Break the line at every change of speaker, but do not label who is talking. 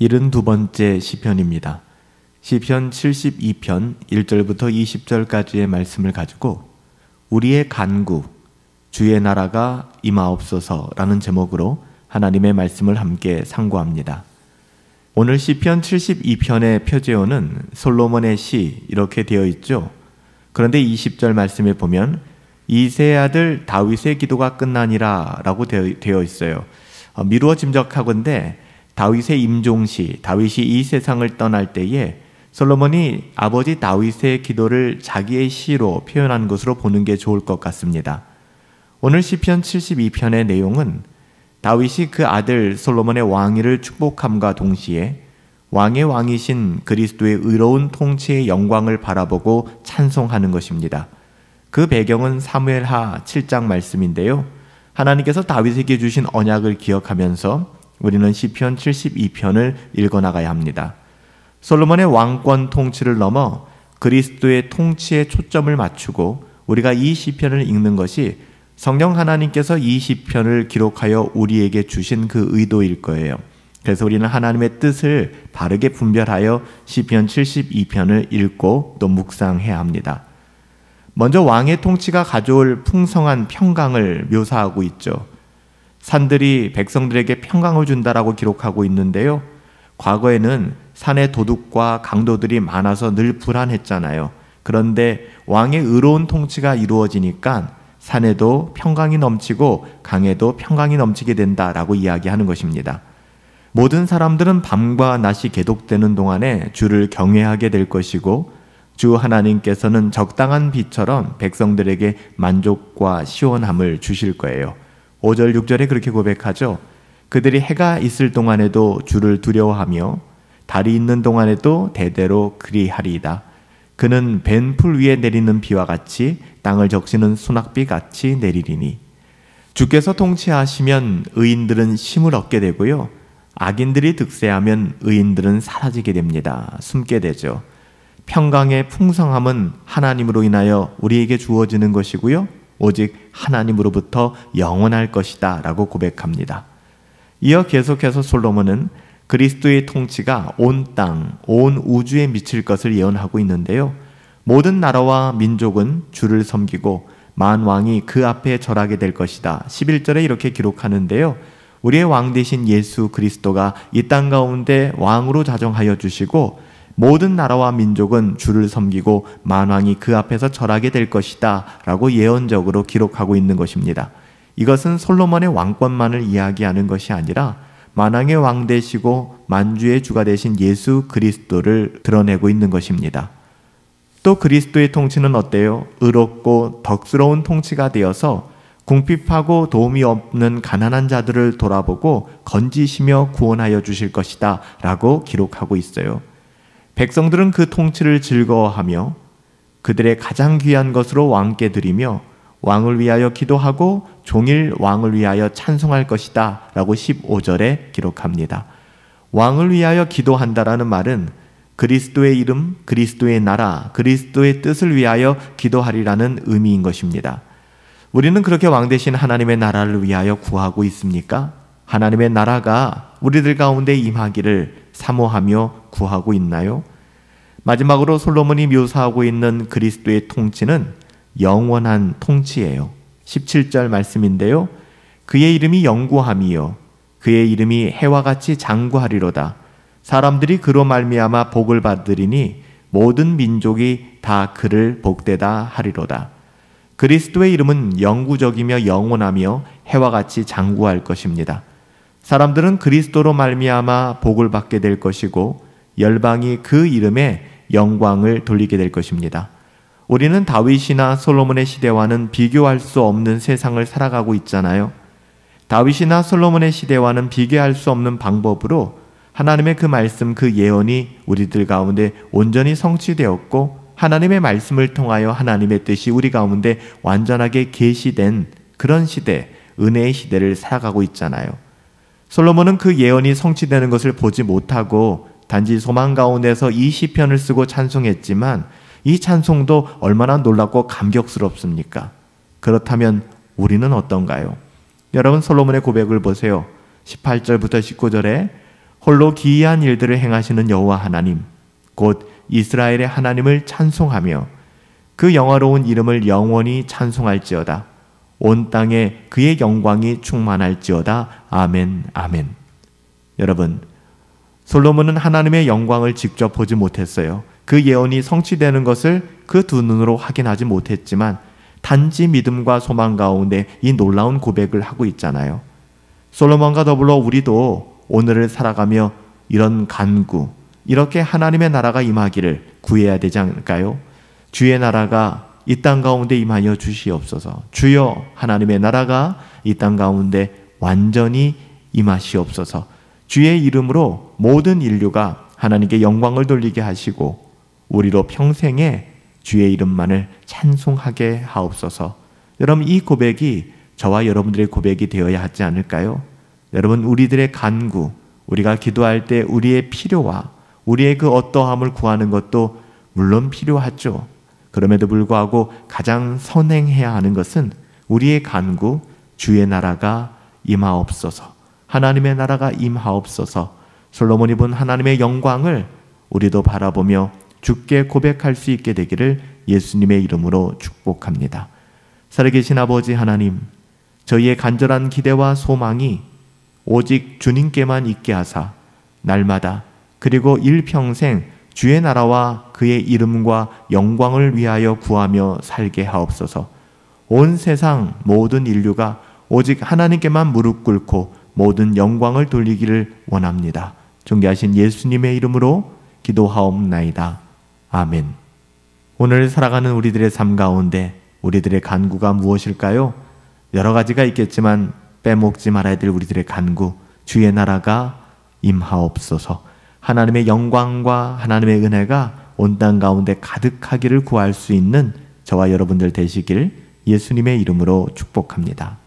72번째 시편입니다. 시편 72편 1절부터 20절까지의 말씀을 가지고 우리의 간구, 주의 나라가 임하옵소서라는 제목으로 하나님의 말씀을 함께 상고합니다. 오늘 시편 72편의 표제어는 솔로몬의 시 이렇게 되어 있죠. 그런데 20절 말씀에 보면 이새의 아들 다윗의 기도가 끝나니라 라고 되어 있어요. 미루어 짐작하건대 다윗의 임종시, 다윗이 이 세상을 떠날 때에 솔로몬이 아버지 다윗의 기도를 자기의 시로 표현한 것으로 보는 게 좋을 것 같습니다. 오늘 시편 72편의 내용은 다윗이 그 아들 솔로몬의 왕위를 축복함과 동시에 왕의 왕이신 그리스도의 의로운 통치의 영광을 바라보고 찬송하는 것입니다. 그 배경은 사무엘하 7장 말씀인데요. 하나님께서 다윗에게 주신 언약을 기억하면서 우리는 시편 72편을 읽어나가야 합니다. 솔로몬의 왕권 통치를 넘어 그리스도의 통치에 초점을 맞추고 우리가 이 시편을 읽는 것이 성령 하나님께서 이 시편을 기록하여 우리에게 주신 그 의도일 거예요. 그래서 우리는 하나님의 뜻을 바르게 분별하여 시편 72편을 읽고 또 묵상해야 합니다. 먼저 왕의 통치가 가져올 풍성한 평강을 묘사하고 있죠. 산들이 백성들에게 평강을 준다라고 기록하고 있는데요. 과거에는 산에 도둑과 강도들이 많아서 늘 불안했잖아요. 그런데 왕의 의로운 통치가 이루어지니까 산에도 평강이 넘치고 강에도 평강이 넘치게 된다라고 이야기하는 것입니다. 모든 사람들은 밤과 낮이 계속되는 동안에 주를 경외하게 될 것이고 주 하나님께서는 적당한 비처럼 백성들에게 만족과 시원함을 주실 거예요. 5절 6절에 그렇게 고백하죠. 그들이 해가 있을 동안에도 주를 두려워하며 달이 있는 동안에도 대대로 그리하리이다. 그는 벤풀 위에 내리는 비와 같이 땅을 적시는 소낙비 같이 내리리니. 주께서 통치하시면 의인들은 힘을 얻게 되고요. 악인들이 득세하면 의인들은 사라지게 됩니다. 숨게 되죠. 평강의 풍성함은 하나님으로 인하여 우리에게 주어지는 것이고요. 오직 하나님으로부터 영원할 것이다 라고 고백합니다. 이어 계속해서 솔로몬은 그리스도의 통치가 온 땅, 온 우주에 미칠 것을 예언하고 있는데요. 모든 나라와 민족은 주를 섬기고 만왕이 그 앞에 절하게 될 것이다. 11절에 이렇게 기록하는데요. 우리의 왕 되신 예수 그리스도가 이 땅 가운데 왕으로 자정하여 주시고 모든 나라와 민족은 주를 섬기고 만왕이 그 앞에서 절하게 될 것이다 라고 예언적으로 기록하고 있는 것입니다. 이것은 솔로몬의 왕권만을 이야기하는 것이 아니라 만왕의 왕 되시고 만주의 주가 되신 예수 그리스도를 드러내고 있는 것입니다. 또 그리스도의 통치는 어때요? 의롭고 덕스러운 통치가 되어서 궁핍하고 도움이 없는 가난한 자들을 돌아보고 건지시며 구원하여 주실 것이다 라고 기록하고 있어요. 백성들은 그 통치를 즐거워하며 그들의 가장 귀한 것으로 왕께 드리며 왕을 위하여 기도하고 종일 왕을 위하여 찬송할 것이다 라고 15절에 기록합니다. 왕을 위하여 기도한다라는 말은 그리스도의 이름, 그리스도의 나라, 그리스도의 뜻을 위하여 기도하리라는 의미인 것입니다. 우리는 그렇게 왕 되신 하나님의 나라를 위하여 구하고 있습니까? 하나님의 나라가 우리들 가운데 임하기를 사모하며 구하고 있나요? 마지막으로 솔로몬이 묘사하고 있는 그리스도의 통치는 영원한 통치예요. 17절 말씀인데요. 그의 이름이 영구함이요 그의 이름이 해와 같이 장구하리로다. 사람들이 그로 말미암아 복을 받으리니 모든 민족이 다 그를 복되다 하리로다. 그리스도의 이름은 영구적이며 영원하며 해와 같이 장구할 것입니다. 사람들은 그리스도로 말미암아 복을 받게 될 것이고 열방이 그 이름에 영광을 돌리게 될 것입니다. 우리는 다윗이나 솔로몬의 시대와는 비교할 수 없는 세상을 살아가고 있잖아요. 다윗이나 솔로몬의 시대와는 비교할 수 없는 방법으로 하나님의 그 말씀, 그 예언이 우리들 가운데 온전히 성취되었고 하나님의 말씀을 통하여 하나님의 뜻이 우리 가운데 완전하게 계시된 그런 시대, 은혜의 시대를 살아가고 있잖아요. 솔로몬은 그 예언이 성취되는 것을 보지 못하고 단지 소망 가운데서 이 시편을 쓰고 찬송했지만 이 찬송도 얼마나 놀랍고 감격스럽습니까? 그렇다면 우리는 어떤가요? 여러분 솔로몬의 고백을 보세요. 18절부터 19절에 홀로 기이한 일들을 행하시는 여호와 하나님, 곧 이스라엘의 하나님을 찬송하며 그 영화로운 이름을 영원히 찬송할지어다. 온 땅에 그의 영광이 충만할지어다. 아멘, 아멘. 여러분, 솔로몬은 하나님의 영광을 직접 보지 못했어요. 그 예언이 성취되는 것을 그 두 눈으로 확인하지 못했지만 단지 믿음과 소망 가운데 이 놀라운 고백을 하고 있잖아요. 솔로몬과 더불어 우리도 오늘을 살아가며 이런 간구, 이렇게 하나님의 나라가 임하기를 구해야 되지 않을까요? 주의 나라가 이 땅 가운데 임하여 주시옵소서. 주여, 하나님의 나라가 이 땅 가운데 완전히 임하시옵소서. 주의 이름으로 모든 인류가 하나님께 영광을 돌리게 하시고 우리로 평생에 주의 이름만을 찬송하게 하옵소서. 여러분, 이 고백이 저와 여러분들의 고백이 되어야 하지 않을까요? 여러분, 우리들의 간구, 우리가 기도할 때 우리의 필요와 우리의 그 어떠함을 구하는 것도 물론 필요하죠. 그럼에도 불구하고 가장 선행해야 하는 것은 우리의 간구, 주의 나라가 임하옵소서, 하나님의 나라가 임하옵소서. 솔로몬이 본 하나님의 영광을 우리도 바라보며 주께 고백할 수 있게 되기를 예수님의 이름으로 축복합니다. 살아계신 아버지 하나님, 저희의 간절한 기대와 소망이 오직 주님께만 있게 하사 날마다 그리고 일평생 주의 나라와 그의 이름과 영광을 위하여 구하며 살게 하옵소서. 온 세상 모든 인류가 오직 하나님께만 무릎 꿇고 모든 영광을 돌리기를 원합니다. 존귀하신 예수님의 이름으로 기도하옵나이다. 아멘. 오늘 살아가는 우리들의 삶 가운데 우리들의 간구가 무엇일까요? 여러 가지가 있겠지만 빼먹지 말아야 될 우리들의 간구, 주의 나라가 임하옵소서. 하나님의 영광과 하나님의 은혜가 온 땅 가운데 가득하기를 구할 수 있는 저와 여러분들 되시길 예수님의 이름으로 축복합니다.